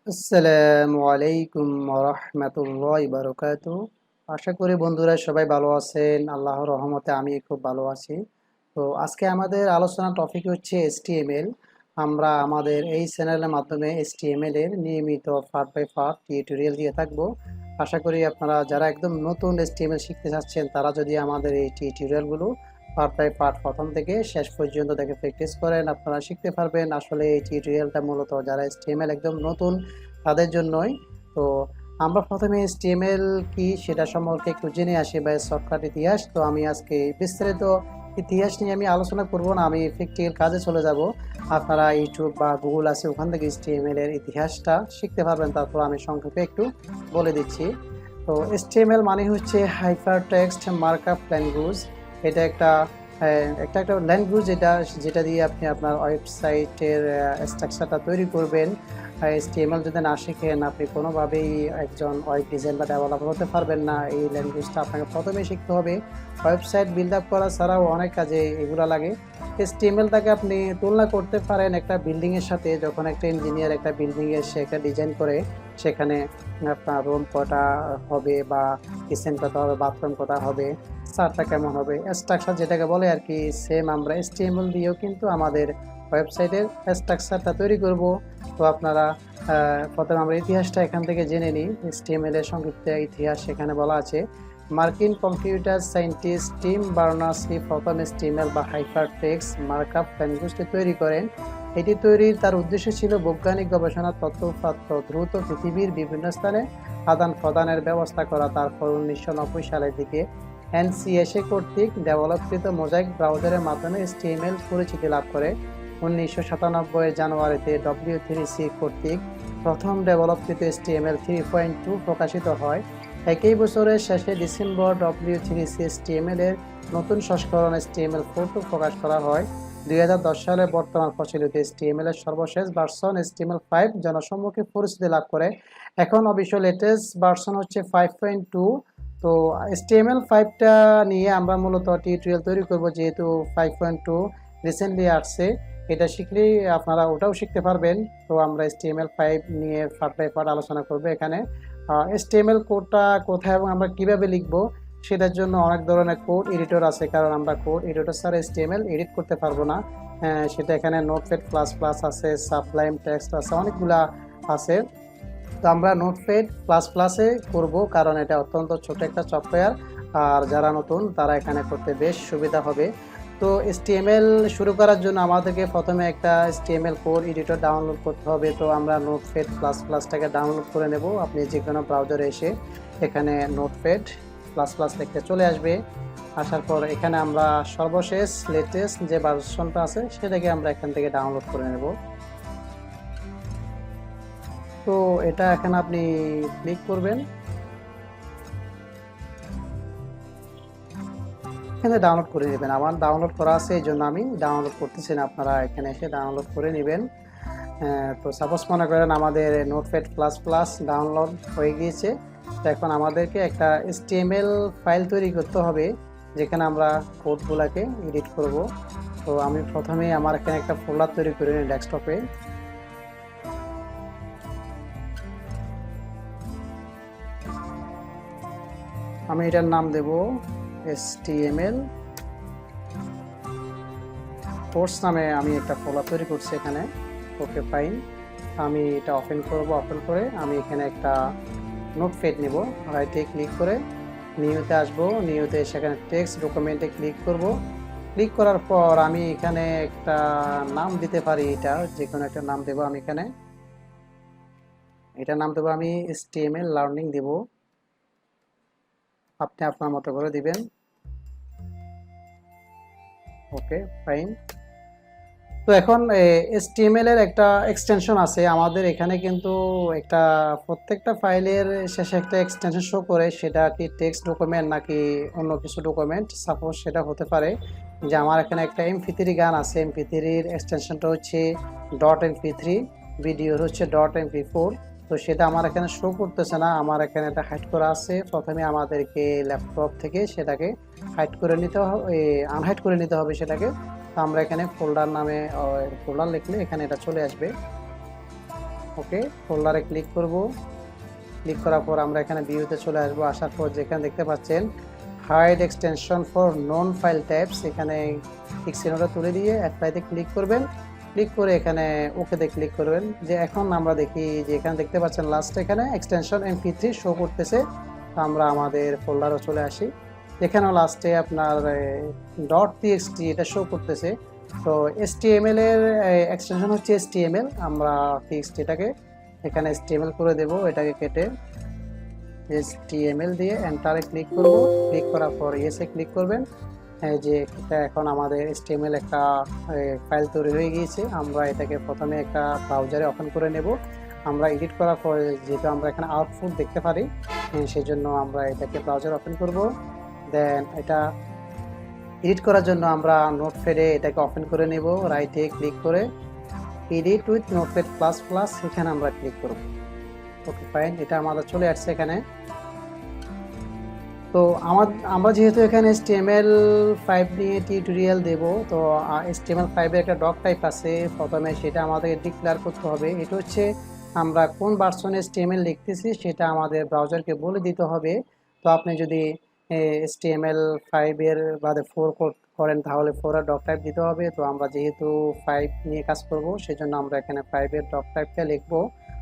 আসসালামু আলাইকুম রাহমাতুল্লাহি বারাকাতুহু। আশা করি বন্ধুরা সবাই ভালো আছেন। আল্লাহর রহমতে আমি খুব ভালো আছি। তো আজকে আমাদের আলোচনা টপিক হচ্ছে HTML। আমরা আমাদের এই চ্যানেলের মাধ্যমে HTML এর নিয়মিত পার্ট বাই পার্ট টিউটোরিয়াল দিয়ে থাকব। আশা করি আপনারা যারা একদম নতুন HTML শিখতে চাচ্ছেন তারা যদি আমাদের এই টিউটোরিয়ালগুলো পার্ট বাই পার্ট প্রথম থেকে শেষ পর্যন্ত দেখে প্র্যাকটিস করেন, আপনারা শিখতে পারবেন। আসলে এই টিউটোরিয়ালটা মূলত যারা HTML একদম নতুন তাদের জন্যই। তো আমরা প্রথমে HTML কি সেটা সম্পর্কে একটু জেনে আসি বা শর্টকাট ইতিহাস। তো আমি আজকে বিস্তারিত ইতিহাস নিয়ে আমি আলোচনা করব না, আমি প্র্যাকটিক্যাল কাজে চলে যাব। আপনারা ইউটিউব বা গুগল আছে, ওখান থেকে HTML এর ইতিহাসটা শিখতে পারবেন। তারপর আমি সংক্ষেপে একটু বলে দিচ্ছি। তো HTML মানে হচ্ছে হাইপার টেক্সট মার্কআপ ল্যাঙ্গুয়েজ। এটা একটা ল্যাঙ্গুয়েজ, যেটা দিয়ে আপনি আপনার ওয়েবসাইটের স্ট্রাকচারটা তৈরি করবেন। HTML যদি না শিখেন আপনি কোনোভাবেই একজন ওয়েব ডিজাইন বা ডেভেলপার হতে পারবেন না। এই ল্যাঙ্গুয়েজটা আপনাকে প্রথমেই শিখতে হবে। ওয়েবসাইট বিল্ড আপ করা ছাড়াও অনেক কাজে এগুলো লাগে। HTML-টাকে আপনি তুলনা করতে পারেন একটা বিল্ডিংয়ের সাথে। যখন একটা ইঞ্জিনিয়ার একটা বিল্ডিংয়ের সে একটা ডিজাইন করে, সেখানে আপনার রুম কটা হবে বা কিচেন কটা হবে, বাথরুম কটা হবে, স্ট্রাকচারটা কেমন হবে, স্ট্রাকচার যেটাকে বলে আর কি, সেম আমরা HTML দিয়েও কিন্তু আমাদের ওয়েবসাইটের স্ট্রাকচারটা তৈরি করব। তো আপনারা প্রথমে আমরা ইতিহাসটা এখান থেকে জেনে নিই। HTML এর সংক্ষিপ্ত ইতিহাস এখানে বলা আছে। মার্কিন কম্পিউটার সায়েন্টিস্ট টিম বার্নার্স-লি প্রথম HTML বা হাইপার টেক্সট মার্কআপ ল্যাঙ্গুয়েজটি তৈরি করেন। এটি তৈরির তার উদ্দেশ্য ছিল বৈজ্ঞানিক গবেষণা তথ্য দ্রুত পৃথিবীর বিভিন্ন স্থানে আদান প্রদানের ব্যবস্থা করা। তারপর 1990 সালের দিকে NCSA কর্তৃক ডেভেলপকৃত মোজাইক ব্রাউজারের মাধ্যমে HTML পরিচিতি লাভ করে। 1997 জানুয়ারিতে W3C কর্তৃক প্রথম ডেভেলপকৃত HTML 3.2 প্রকাশিত হয়। একই বছরের শেষে ডিসেম্বর W3C HTML এর নতুন সংস্করণ HTML4 প্রকাশ করা হয়। 2010 সালে বর্তমান প্রচলিত HTML এর সর্বশেষ ভার্সন HTML5 জনসম্মুখে পরিচিতি লাভ করে। এখন অবশ্য লেটেস্ট ভার্সন হচ্ছে 5.2। তো HTML5টা নিয়ে আমরা মূলত টিউটোরিয়াল তৈরি করব, যেহেতু 5.2 রিসেন্টলি আসছে। এটা শিখলেই আপনারা ওটাও শিখতে পারবেন। তো আমরা HTML5 নিয়ে পার্ট বাই পার্ট আলোচনা করব এখানে। HTML কোডটা কোথায় এবং আমরা কিভাবে লিখব সেটার জন্য অনেক ধরনের কোড এডিটর আছে, কারণ আমরা কোড এডিটর ছাড়া HTML এডিট করতে পারবো না। সেটা এখানে নোটপ্যাড প্লাস প্লাস আছে, সাবলাইম টেক্সট আছে, অনেকগুলা আছে। তো আমরা নোটপ্যাড প্লাস প্লাসে করব, কারণ এটা অত্যন্ত ছোট একটা সফটওয়্যার। আর যারা নতুন তারা এখানে করতে বেশ সুবিধা হবে। তো HTML শুরু করার জন্য আমাদেরকে প্রথমে একটা HTML কোড এডিটর ডাউনলোড করতে হবে। তো আমরা নোটপ্যাড প্লাস প্লাসটাকে ডাউনলোড করে নেব। আপনি যে কোনো ব্রাউজারে এসে এখানে নোটপ্যাড প্লাস প্লাস লিখতে চলে আসবে। আসার পর এখানে আমরা সর্বশেষ লেটেস্ট যে ভার্সনটা আছে সেটাকে আমরা এখান থেকে ডাউনলোড করে নেব। তো এটা এখানে আপনি ক্লিক করবেন, এখানে ডাউনলোড করে নেবেন। আমার ডাউনলোড করা আছে, এই জন্য আমি ডাউনলোড করতেছি না, আপনারা এখানে এসে ডাউনলোড করে নেবেন। তো সাপোজ মনে করেন আমাদের নোটপ্যাড প্লাস প্লাস ডাউনলোড হয়ে গিয়েছে। তো এখন আমাদেরকে একটা HTML ফাইল তৈরি করতে হবে, যেখানে আমরা কোডগুলোকে এডিট করব। তো আমি প্রথমে আমার এখানে একটা ফোল্ডার তৈরি করে নিই ডেস্কটপে। আমি এটার নাম দেব HTML কোর্স নামে। আমি একটা ফোল্ডার তৈরি করছি এখানে। ওকে ফাইন, আমি এটা ওপেন করব। ওপেন করে আমি এখানে একটা নোটপ্যাড নেব। রাইটে ক্লিক করে নিউতে আসব। নিউতে সেখানে টেক্সট ডকুমেন্টে ক্লিক করব। ক্লিক করার পর আমি এখানে একটা নাম দিতে পারি, এটা যে কোনো একটা নাম দেব। আমি এখানে এটা নাম দেবো আমি HTML লার্নিং দেব। আপনি আপনার মতো করে দিবেন। Okay fine. তো এখন HTML এর একটা এক্সটেনশন আছে আমাদের এখানে, কিন্তু একটা প্রত্যেকটা ফাইলের শেষে একটা এক্সটেনশন শো করে। সেটা কি টেক্সট ডকুমেন্ট নাকি অন্য কিছু ডকুমেন্ট, সাপোজ সেটা হতে পারে যে আমার এখানে একটা MP3 গান আছে। MP3-র এক্সটেনশনটা হচ্ছে .mp3, ভিডিওর হচ্ছে .mp4। তো সেটা আমার এখানে শো করতেছে না, আমার এখানে এটা হাইড করা আছে। প্রথমে আমাদেরকে ল্যাপটপ থেকে সেটাকে হাইড করে নিতে হবে, আনহাইড করে নিতে হবে সেটাকে। তো আমরা এখানে ফোল্ডার নামে ফোল্ডার লিখলে এখানে এটা চলে আসবে। ওকে, ফোল্ডারে ক্লিক করব। ক্লিক করার পর আমরা এখানে ভিউতে চলে আসবো। আসার পর যেখানে দেখতে পাচ্ছেন hide extension for known file types, এখানে টিক চিহ্নটা তুলে দিয়ে অ্যাপ্লাইতে ক্লিক করবেন। ক্লিক করে এখানে ওকেতে ক্লিক করবেন। যে এখন আমরা দেখি যে এখানে দেখতে পাচ্ছেন লাস্টে এখানে এক্সটেনশন MP3 শো করতেছে। আমরা আমাদের ফোল্ডারে চলে আসি, এখানেও লাস্টে আপনার .txt এটা শো করতেছে। তো HTML এর এক্সটেনশন হচ্ছে HTML, আমরা txt এটাকে এখানে HTML করে দেব। এটাকে কেটে HTML দিয়ে এন্টারে ক্লিক করব। ক্লিক করার পর ইয়েসে ক্লিক করবেন। যে এটা এখন আমাদের HTML একটা ফাইল তৈরি হয়ে গিয়েছে। আমরা এটাকে প্রথমে একটা ব্রাউজারে ওপেন করে নেব। আমরা এডিট করার পর যেহেতু আমরা এখানে আউটপুট দেখতে পারি, সেই জন্য আমরা এটাকে ব্রাউজারে ওপেন করব। দেন এটা এডিট করার জন্য আমরা নোটপ্যাডে এটাকে ওপেন করে নেব। রাইটে ক্লিক করে edit with notepad plus plus এখানে আমরা ক্লিক করব। ওকে ফাইন, এটা আমাদের চলে আসছে এখানে। তো আমরা যেহেতু এখানে HTML5 নিয়ে টিউটোরিয়াল দেব, তো HTML5 এর একটা ডক টাইপ আছে, প্রথমে সেটা আমাদের ডিক্লেয়ার করতে হবে। এটা হচ্ছে আমরা কোন ভার্সনে HTML লিখতেছি সেটা আমাদের ব্রাউজারকে বলে দিতে হবে। তো আপনি যদি HTML5 এর বাদে 4 করেন তাহলে 4 এর ডক টাইপ দিতে হবে। তো আমরা যেহেতু 5 নিয়ে কাজ করব, সেজন্য আমরা এখানে 5 এর ডক টাইপটা লিখবো।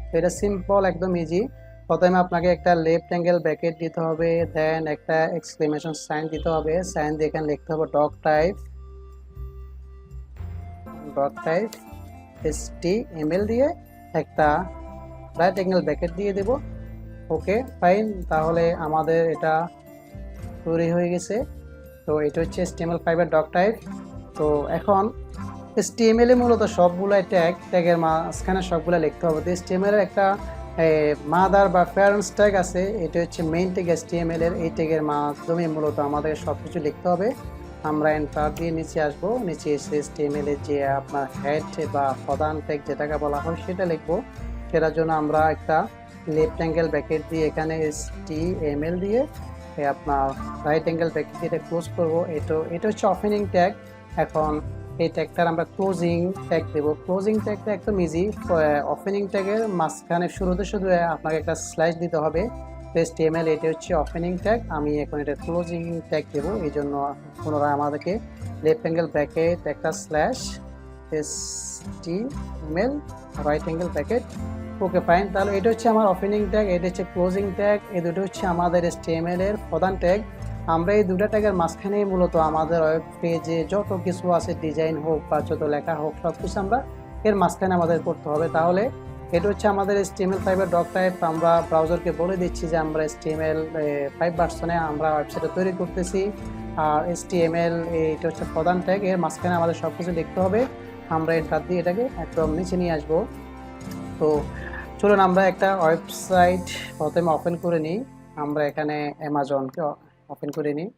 তো এটা সিম্পল, একদম ইজি। প্রথমে আপনাকে একটা লেফট অ্যাঙ্গেল ব্র্যাকেট দিতে হবে, দেন একটা এক্সক্লেমেশন সাইন দিতে হবে। সাইন দিয়ে এখানে লিখতে হবে ডক টাইপ HTML দিয়ে একটা রাইট অ্যাঙ্গেল ব্র্যাকেট দিয়ে দেব। ওকে ফাইন, তাহলে আমাদের এটা তৈরি হয়ে গেছে। তো এটা হচ্ছে HTML5 এর ডক টাইপ। তো এখন HTML এ মূলত সবগুলাই ট্যাগের মাঝখানে সবগুলো লিখতে হবে। তো HTML এর একটা মাদার বা প্যারেন্টস ট্যাগ আছে, এটা হচ্ছে মেইন ট্যাগ HTML এর। এই ট্যাগের মাধ্যমে মূলত আমাদের সব কিছু লিখতে হবে। আমরা এন্টার দিয়ে নিচে আসবো। নিচে এসে HTML এর যে আপনার হেড বা প্রধান ট্যাগ যেটাকে বলা হয় সেটা লিখবো। সেটার জন্য আমরা একটা লেফট অ্যাঙ্গেল ব্র্যাকেট দিয়ে এখানে HTML দিয়ে আপনার রাইট অ্যাঙ্গেল ব্র্যাকেট দিয়ে এটা ক্লোজ করবো। এটা হচ্ছে ওপেনিং ট্যাগ। এখন এই ট্যাগটার আমরা ক্লোজিং ট্যাগ দেবো। ক্লোজিং ট্যাগটা একদম ইজি। ওপেনিং ট্যাগের মাঝখানে শুরুতে শুধু আপনাকে একটা স্ল্যাশ দিতে হবে। HTML এটা হচ্ছে ওপেনিং ট্যাগ, আমি এখন এটা ক্লোজিং ট্যাগ দেবো। এই জন্য পুনরায় আমাদেরকে লেফট অ্যাঙ্গেল ব্র্যাকেট একটা slash HTML right angle bracket. Okay fine, তাহলে এটা হচ্ছে আমার ওপেনিং ট্যাগ, এটা হচ্ছে ক্লোজিং ট্যাগ। এই দুটো হচ্ছে আমাদের HTML এর প্রধান ট্যাগ। আমরা এই দুটো ট্যাগের মাঝখানেই মূলত আমাদের ওয়েব পেজে যত কিছু আছে, ডিজাইন হোক বা যত লেখা হোক, সব কিছু আমরা এর মাঝখানে আমাদের করতে হবে। তাহলে এটা হচ্ছে আমাদের HTML5 এর ডক টাইপ। আমরা ব্রাউজারকে বলে দিচ্ছি যে আমরা HTML5 ভার্সনে আমরা ওয়েবসাইট তৈরি করতেছি। আর HTML এটা হচ্ছে প্রধান ট্যাগ, এর মাঝখানে আমাদের সব কিছু লিখতে হবে। আমরা এন্টার দিয়ে এটাকে একদম নিচে নিয়ে আসবো। তো চলুন আমরা একটা ওয়েবসাইট প্রথমে ওপেন করে নিই। আমরা এখানে অ্যামাজনকে ওপেন করে নিই।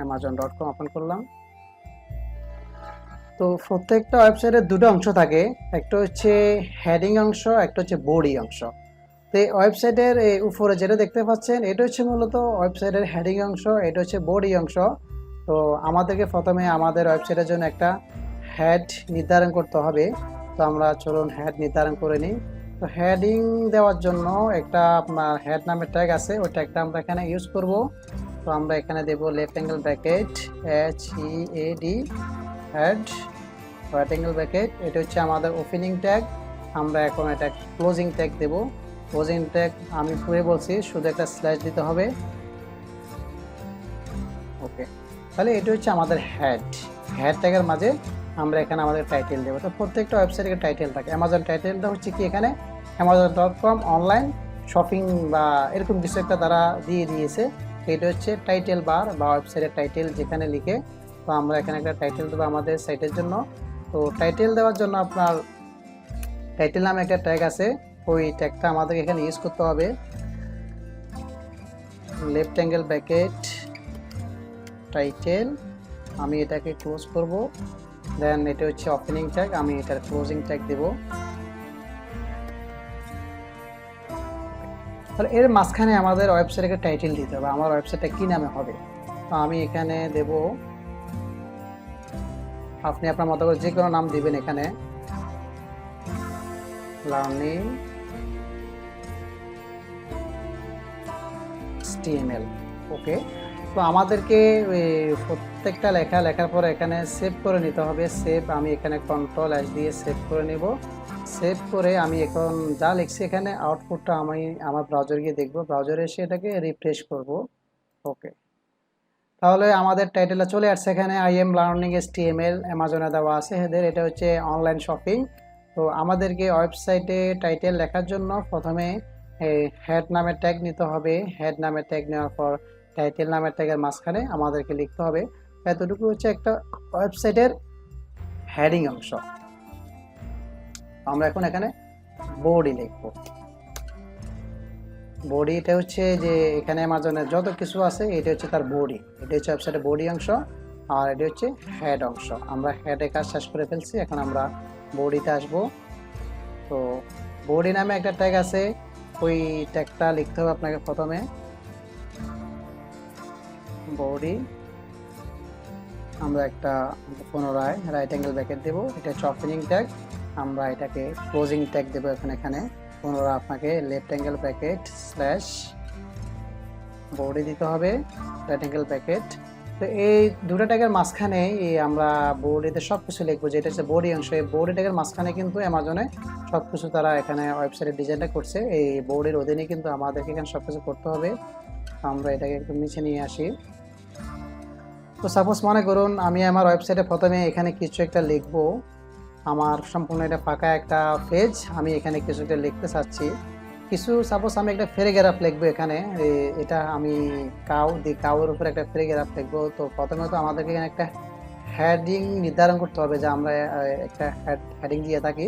amazon.com ওপেন করলাম। তো প্রত্যেকটা ওয়েবসাইটের দুটো অংশ থাকে, একটা হচ্ছে হেডিং অংশ, একটা হচ্ছে বডি অংশ। তো এই ওয়েবসাইটের উপরে যেটা দেখতে পাচ্ছেন এটা হচ্ছে মূলত ওয়েবসাইটের হেডিং অংশ, এটা হচ্ছে বডি অংশ। তো আমাদেরকে প্রথমে আমাদের ওয়েবসাইটের জন্য একটা হেড নির্ধারণ করতে হবে। তো আমরা চলুন হেড নির্ধারণ করে নিই। তো হেডিং দেওয়ার জন্য একটা আপনার হেড নামের ট্যাগ আছে, ওই ট্যাগটা আমরা এখানে ইউজ করব। তো আমরা এখানে দেব left angle bracket HEAD head right angle bracket. এটা হচ্ছে আমাদের ওপেনিং ট্যাগ। আমরা এখন এটা ক্লোজিং ট্যাগ দেব। ক্লোজিং ট্যাগ আমি পুরো বলছি, শুধু একটা স্ল্যাশ দিতে হবে। ওকে, তাহলে এটা হচ্ছে আমাদের হেড ট্যাগের মাঝে আমরা এখানে আমাদের টাইটেল দেবো। তো প্রত্যেকটা ওয়েবসাইটের টাইটেল থাকে। অ্যামাজন টাইটেলটা হচ্ছে কি, এখানে amazon.com অনলাইন শপিং বা এরকম কিছু একটা তারা দিয়ে দিয়েছে। এটা হচ্ছে টাইটেল বার বা ওয়েবসাইটের টাইটেল যেখানে লিখে। তো আমরা এখানে একটা টাইটেল দেবো আমাদের সাইটের জন্য। তো টাইটেল দেওয়ার জন্য আপনার টাইটেল নামে একটা ট্যাগ আছে, ওই ট্যাগটা আমাদের এখানে ইউজ করতে হবে। লেফট অ্যাঙ্গেল ব্র্যাকেট টাইটেল, আমি এটাকে ক্লোজ করব। দেন এটা হচ্ছে ওপেনিং ট্যাগ, আমি এটার ক্লোজিং ট্যাগ দেব। তাহলে এর মাঝখানে আমাদের ওয়েবসাইটে টাইটেল দিতে হবে, আমার ওয়েবসাইটটা কি নামে হবে। তো আমি এখানে দেব আপনি আপনার মতো করে যে কোনো নাম দিবেন এখানে, লার্নিং HTML। ওকে, তো আমাদেরকে প্রত্যেকটা লেখার পরে এখানে সেভ করে নিতে হবে। সেভ, আমি এখানে Ctrl+S দিয়ে সেভ করে নিব। সেভ করে আমি এখন যা লিখছি এখানে আউটপুটটা আমি আমার ব্রাউজারে গিয়ে দেখব। ব্রাউজারে এসে এটাকে রিফ্রেশ করব। ওকে, তাহলে আমাদের টাইটেলটা চলে আসছে এখানে, আই এম লার্নিং HTML, অ্যামাজনে দেওয়া আছে এদের। এটা হচ্ছে অনলাইন শপিং। তো আমাদেরকে ওয়েবসাইটে টাইটেল লেখার জন্য প্রথমে হেড নামের ট্যাগ নিতে হবে। হেড নামের ট্যাগ নেওয়ার পর টাইটেল নামের ট্যাগের মাঝখানে আমাদেরকে লিখতে হবে। এতটুকু হচ্ছে একটা ওয়েবসাইটের হেডিং অংশ। আমরা এখন এখানে বডি লিখব। বডি, এটা হচ্ছে যে এখানে অ্যামাজনের যত কিছু আছে এটা হচ্ছে তার বডি। এটা হচ্ছে ওয়েবসাইটের বডি অংশ, আর এটা হচ্ছে হেড অংশ। আমরা হেডে কাজ শেষ করে ফেলছি, এখন আমরা বডিতে আসব। তো বডি নামে একটা ট্যাগ আছে, ওই ট্যাগটা লিখতে হবে আপনাকে প্রথমে। বডি, আমরা একটা পুনরায় রাইট অ্যাঙ্গেল ব্র্যাকেট দেব। এটা হচ্ছে ওপেনিং ট্যাগ, আমরা এটাকে ক্লোজিং ট্যাগ দেবো এখানে। পুনরায় আপনাকে left angle bracket slash body দিতে হবে, রাইট অ্যাঙ্গেল ব্র্যাকেট। তো এই দুটো ট্যাগের মাঝখানে আমরা বডিতে সব কিছু লিখবো, যেটা হচ্ছে বডি অংশ। এই বডি ট্যাগের মাঝখানে কিন্তু অ্যামাজনে সব কিছু তারা এখানে ওয়েবসাইটের ডিজাইনটা করছে, এই বডির অধীনে কিন্তু আমাদেরকে এখানে সব কিছু করতে হবে। আমরা এটাকে একটু নিচে নিয়ে আসি। তো সাপোজ মনে করুন আমি আমার ওয়েবসাইটে প্রথমে এখানে কিছু একটা লিখবো। আমার সম্পূর্ণ এটা ফাঁকা একটা পেজ, আমি এখানে কিছু একটা লিখতে চাচ্ছি। সাপোজ আমি একটা প্যারাগ্রাফ লিখবো এখানে। এটা আমি কাউয়ের উপর একটা প্যারাগ্রাফ লিখবো। তো প্রথমে তো আমাদেরকে এখানে একটা হেডিং নির্ধারণ করতে হবে, যে আমরা একটা হেডিং দিয়ে থাকি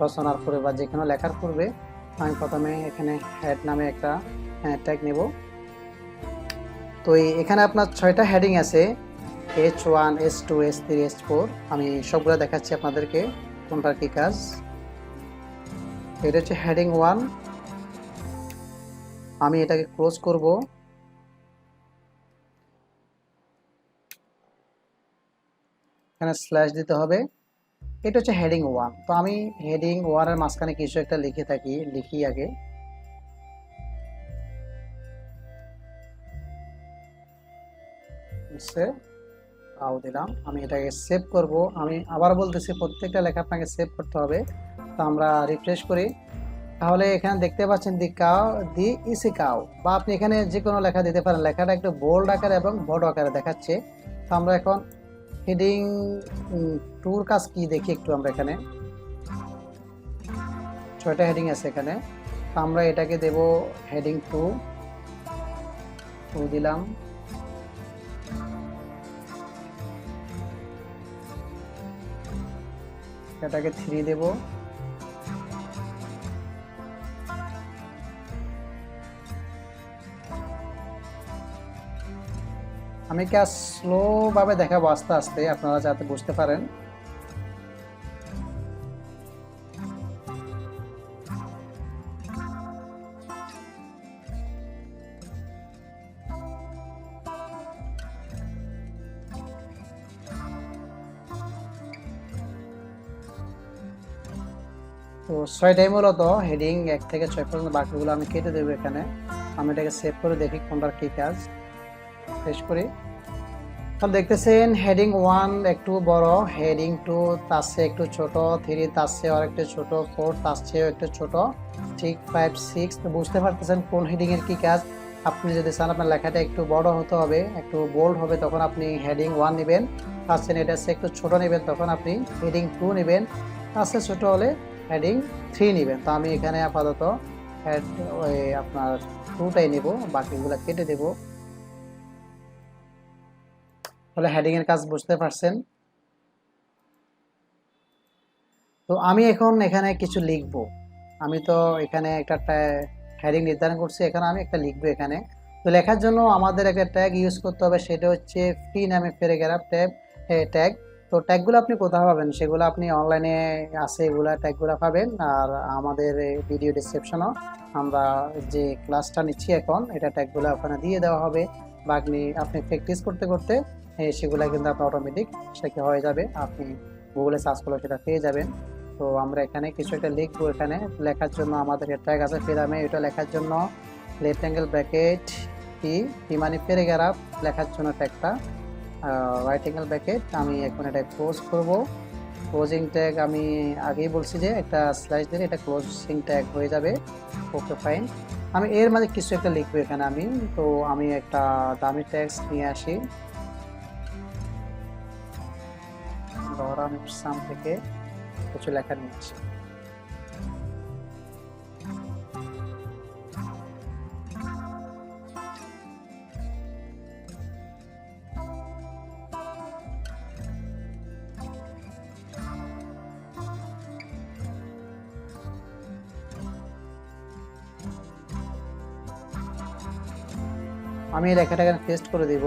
রচনার পূর্বে বা যে কোনো লেখার পূর্বে। আমি প্রথমে এখানে হেড নামে একটা ট্যাগ নেব। তো এখানে আপনার 6টা হেডিং আছে, H1, H2, H3, H4। আমি সবগুলো দেখাচ্ছি আপনাদেরকে কোনটার কি কাজ। এটা হচ্ছে হেডিং 1, আমি এটাকে ক্লোজ করব। এখানে স্ল্যাশ দিতে হবে। এটা হচ্ছে হেডিং 1। তো আমি হেডিং 1 এর মাঝখানে কিছু একটা লিখি আগে। দিলাম, আমি এটাকে সেভ করব। আমি আবার বলতেছি প্রত্যেকটা লেখা আপনাকে সেভ করতে হবে। তো আমরা রিফ্রেশ করি, তাহলে এখানে দেখতে পাচ্ছেন দি ইসি কাউ, বা আপনি এখানে যে কোনো লেখা দিতে পারেন। লেখাটা একটু বোল্ড আকারে এবং বড় আকারে দেখাচ্ছে। তো আমরা এখন হেডিং 2 কাজ কি দেখি একটু। আমরা এখানে 6টা হেডিং আছে এখানে। তো আমরা এটাকে দেব হেডিং 2 দিলাম। এটাকে 3 দেব। আমি কাজ স্লো ভাবে দেখাবো, আস্তে আস্তে, আপনারা যাতে বুঝতে পারেন। তো 6টাই মূলত হেডিং 1 থেকে 6 পর্যন্ত, বাকিগুলো আমি কেটে দেবো এখানে। আমি এটাকে সেভ করে দেখি কোনটার কি কাজ। শেষ করি। তো দেখতেছেন হেডিং 1 একটু বড়, হেডিং 2 তার চেয়ে একটু ছোট, 3 তার চেয়ে আর একটু ছোট, 4 তার চেয়ে একটু ছোট, ঠিক 5, 6। তো বুঝতে পারতেছেন কোন হেডিং এর কি কাজ। আপনি যদি চান আপনার লেখাটা একটু বড় হতে হবে, একটু বোল্ড হবে, তখন আপনি হেডিং 1 নেবেন। তার চেয়ে এটা একটু ছোট নেবেন, তখন আপনি হেডিং 2 নেবেন। তার চেয়ে ছোট হলে হেডিং 3 নেবেন। তো আমি এখানে আপাতত আপনার 2টাই নেব, বাকিগুলো কেটে দেব। তাহলে হেডিং এর কাজ বুঝতে পারছেন। তো আমি এখন এখানে কিছু লিখবো। আমি তো এখানে একটা হেডিং নির্ধারণ করছি, এখানে আমি একটা লিখবো এখানে। তো লেখার জন্য আমাদের একটা ট্যাগ ইউজ করতে হবে, সেটা হচ্ছে ফ্রি নামে প্যারাগ্রাফ ট্যাগ। তো ট্যাগগুলো আপনি কোথায় পাবেন, সেগুলো আপনি অনলাইনে আছে, এগুলো ট্যাগগুলো পাবেন। আর আমাদের ভিডিও ডিসক্রিপশনও আমরা যে ক্লাসটা নিচ্ছি এখন, এটা ট্যাগগুলো ওখানে দিয়ে দেওয়া হবে, বা আপনি প্র্যাকটিস করতে করতে সেগুলো কিন্তু আপনার অটোমেটিক শেখা হয়ে যাবে, আপনি গুগলে সার্চ করলে সেটা পেয়ে যাবেন। তো আমরা এখানে কিছু একটা লিখবো, এখানে লেখার জন্য আমাদের ট্যাগ আছে পিরামে, এটা লেখার জন্য লেফট অ্যাঙ্গেল ব্র্যাকেট টি, টি মানে প্যারাগ্রাফ লেখার জন্য ট্যাগটা, রাইট অ্যাঙ্গেল ব্র্যাকেট আমি এখন এটা ক্লোজ করব। ক্লোজিং ট্যাগ আমি আগেই বলছি যে একটা স্ল্যাশ দিলে এটা ক্লোজিং ট্যাগ হয়ে যাবে। ওকে ফাইন, আমি এর মাঝে কিছু একটা লিখবো এখানে আমি। তো আমি একটা দামি ট্যাক্স নিয়ে আসি, ধর আমি সাম থেকে কিছু লেখা নিয়ে আসি। আমি এই লেখাটা এখানে পেস্ট করে দিব।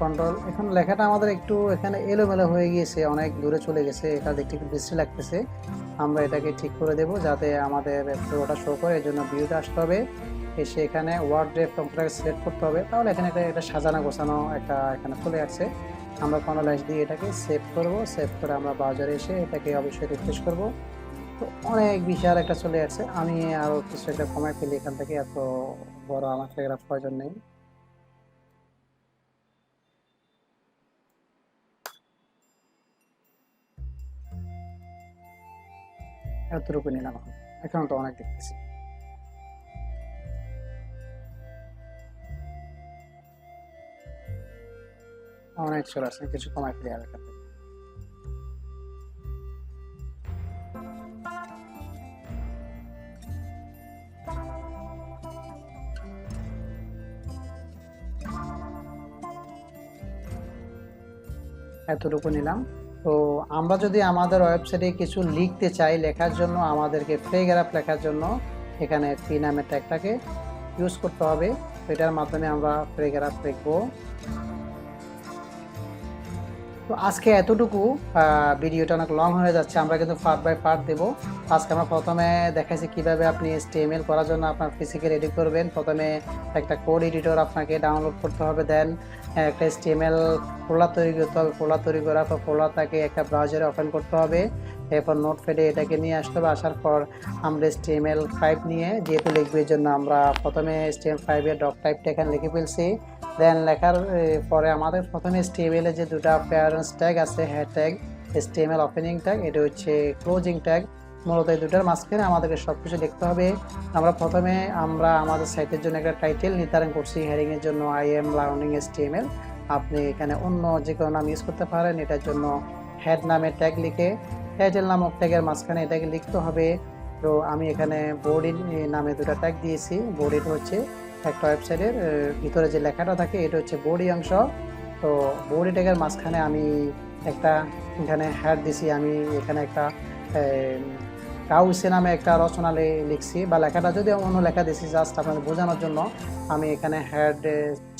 কন্ট্রোল, এখন লেখাটা আমাদের একটু এখানে এলোমেলো হয়ে গিয়েছে, অনেক দূরে চলে গেছে, এটা দেখতে একটু বিশ্রী লাগতেছে। আমরা এটাকে ঠিক করে দেব যাতে আমাদের পুরোটা শো করে, এর জন্য ভিউতে আসতে হবে, এসে এখানে ওয়ার্ড ড্রাইভ ফর্মটাকে সিলেক্ট করতে হবে, তাহলে এখানে একটা সাজানো গোছানো একটা এখানে চলে আসছে। আমরা কন্ট্রোল দিয়ে এটাকে সেভ করব, সেভ করে আমরা ব্রাউজারে এসে এটাকে অবশ্যই রিফ্রেশ করব। তো অনেক বিশাল একটা চলে আসছে, আমি আরও কিছু একটা কমাই ফেলি এখান থেকে, এত বড় আমার প্যারাগ্রাফ প্রয়োজন নেই। এতটুকু নিলাম, এখন তো অনেক দেখতেছি, অনেক চলে আসছে, কিছু কমাই ফেলি আর এখান থেকে। এতটুকু নিলাম। তো আমরা যদি আমাদের ওয়েবসাইটে কিছু লিখতে চাই, লেখার জন্য আমাদেরকে প্যারাগ্রাফ লেখার জন্য এখানে পি নামের ট্যাগটাকে ইউজ করতে হবে। এটার মাধ্যমে আমরা প্যারাগ্রাফ লিখবো। তো আজকে এতটুকু, ভিডিওটা অনেক লং হয়ে যাচ্ছে, আমরা কিন্তু পার্ট বাই পার্ট দেবো। আজকে আমরা প্রথমে দেখাইছি কিভাবে আপনি HTML করার জন্য আপনার পিসিকে রেডি করবেন। প্রথমে একটা কোড এডিটর আপনাকে ডাউনলোড করতে হবে, দেন একটা HTML ফোল্ডার তৈরি করতে হবে, ফোল্ডার তৈরি করার পর ফোল্ডারটাকে একটা ব্রাউজারে ওপেন করতে হবে, এরপর নোটপ্যাডে এটাকে নিয়ে আসতে হবে। আসার পর আমরা HTML5 নিয়ে যেহেতু লিখবে, এর জন্য আমরা প্রথমে HTML5 এর ডক টাইপটা এখানে লিখে ফেলছি। দেন লেখার পরে আমাদের প্রথমে HTML এ যে দুটো প্যারেন্টস ট্যাগ আছে, head tag, HTML opening tag, এটা হচ্ছে ক্লোজিং ট্যাগ। মূলত এই দুটার মাঝখানে আমাদেরকে সব কিছু লিখতে হবে। প্রথমে আমরা আমাদের সাইটের জন্য একটা টাইটেল নির্ধারণ করছি, হেডিং এর জন্য I am learning HTML। আপনি এখানে অন্য যে কোনো নাম ইউজ করতে পারেন, এটার জন্য হেড নামে ট্যাগ লিখে টাইটেল নামক ট্যাগের মাঝখানে এটাকে লিখতে হবে। তো আমি এখানে বডি নামে দুটো ট্যাগ দিয়েছি। বডি হচ্ছে একটা ওয়েবসাইটের ভিতরে যে লেখাটা থাকে, এটা হচ্ছে বডি অংশ। তো বডি ট্যাগের মাঝখানে আমি একটা এখানে হেড দিছি, আমি এখানে একটা কাউসে নামে একটা রচনা লিখছি, বা লেখাটা যদি অন্য লেখা দিয়েছি জাস্ট আপনাদের বোঝানোর জন্য। আমি এখানে হেড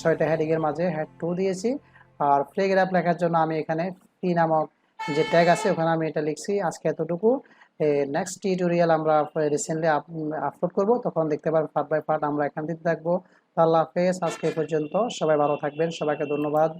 6টা হেডিংয়ের মাঝে হেড 2 দিয়েছি। আর প্যারাগ্রাফ লেখার জন্য আমি এখানে পি নামক যে ট্যাগ আছে ওখানে আমি এটা লিখছি। আজকে এতটুকু, নেক্সট টিউটোরিয়াল আমরা রিসেন্টলি আপলোড করব, তখন দেখতে পারবেন পার্ট বাই পার্ট আমরা এখান থেকে থাকবো। আল্লাহ হাফেজ, আজকে পর্যন্ত সবাই ভালো থাকবেন, সবাইকে ধন্যবাদ।